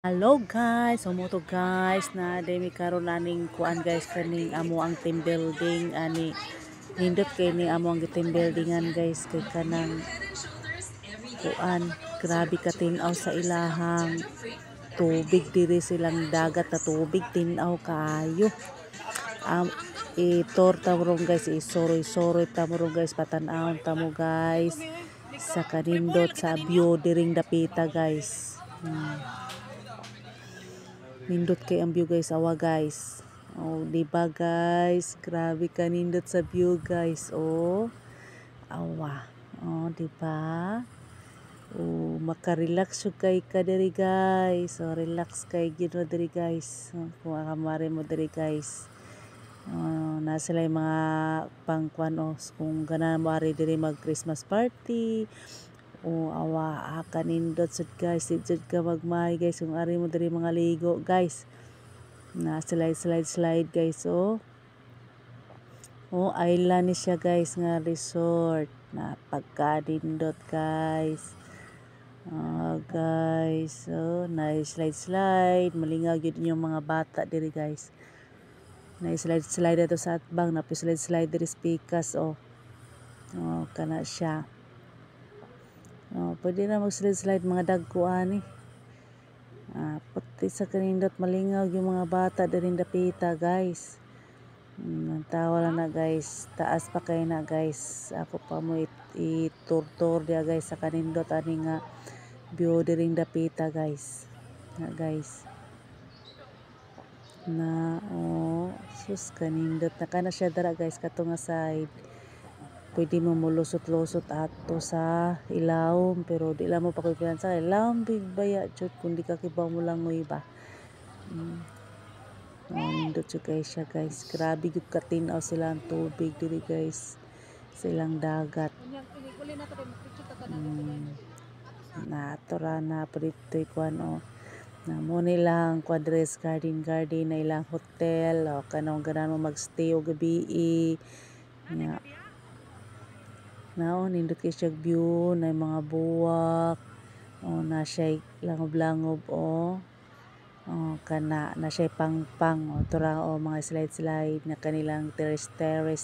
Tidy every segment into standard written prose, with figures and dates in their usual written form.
Hello guys, moto guys na demi karon naning kuan guys kaning amo ang team building ani nindot kay ni amo ang team buildingan guys kay kanang kuan grabe ka tin-aw sa ilahang tubig diri silang dagat na tubig tin-aw kaayo. Itor tamurong guys isoroy-soroy tamurong guys patan-awon tamo guys sa kanindot sa view diring dapita guys. Nindot kay ang view guys, awa guys. Oh, di ba guys? Grabe ka nindot sa view guys. Oh, awa. Oh, di ba? Oh, makarelax yung kay ka diri guys. Oh, relax kay gino diri guys. Oh, kung akamari mo diri guys. Na sila yung mga pangkuan oh, kung gana mo ari diri mag Christmas party. O awa kanindot sud guys, sud ka magmay guys kung ari mo diri mga ligo guys. Na slide guys oh. Oh island ni siya guys nga resort na pagkanindot guys. Guys oh na slide malingaw gyud yung mga bata diri guys. Na slide ato sa atbang na slide diri spikas oh. Oh kana siya. Oh, pwede na mag-slide mga dagko ani. Pati sa kanindot malingaw yung mga bata diring dapita guys. Tawa lang na guys. Taas pa kayo na guys. Ako pa mo itur-tur dia guys sa kanindot ani nga view diring dapita guys. Na guys. Na oh sus kanindot na kana siya dara guys kato nga side. Pwede mo mulusot-lusot ato sa ilawom pero di lang mo pa kuy sa ilawom big baya jud kun di ka kibaw mo lang mo iba. Nindot jud guys siya guys. Grabe gud katinaw sila ang tubig diri guys. Silang dagat. Natura na prito kuan o. Na mo nilang Quadres Garden na ilang hotel o kanang ganan mo magstay o gabi nya. Now, nindot kay siya view na mga buwak. O, na siya langob-langob o. O, kana na siya pang-pang. O, tura o mga slide na kanilang terrace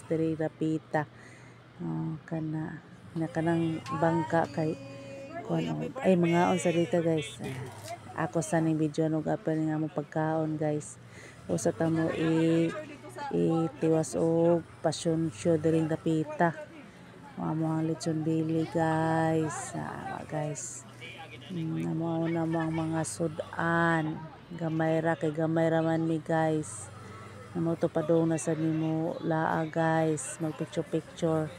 diri rapita. O, kana na kanang bangka kay kuan o. Ay, mga on sa dito guys. Ako sa ning video no gapel nga mo pagkaon guys. Usa ta mo tiwas og passion show diring dapita. Mga lechon bili guys. Guys. Amo na mga sudan. Gamay ra kay gamay ra man mi guys. Amo to padong na sa nimo laa guys. Mag picture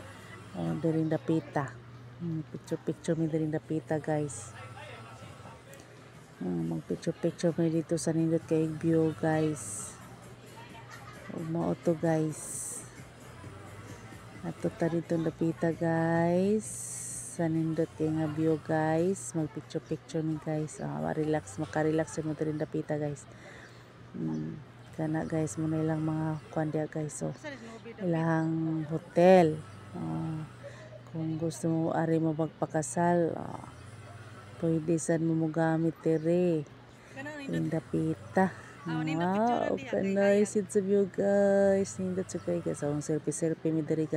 diring dapita. Picture mi diring dapita guys. Mag picture mi dito sa nindot kay view guys. Mao to guys. Ato ta dito dapita guys. Sa nindot kay nga view guys. Mag picture mi guys. Makarelax mo diri dapita guys. Kana guys mo na ilang mga kuan dia guys. So ilang hotel. Kung gusto mo ari mo magpakasal, pwede sad mo gamit diri. Dapita. Wow, kanay sid sa view guys. Nindot sa kay guys. Selfie mi diri guys.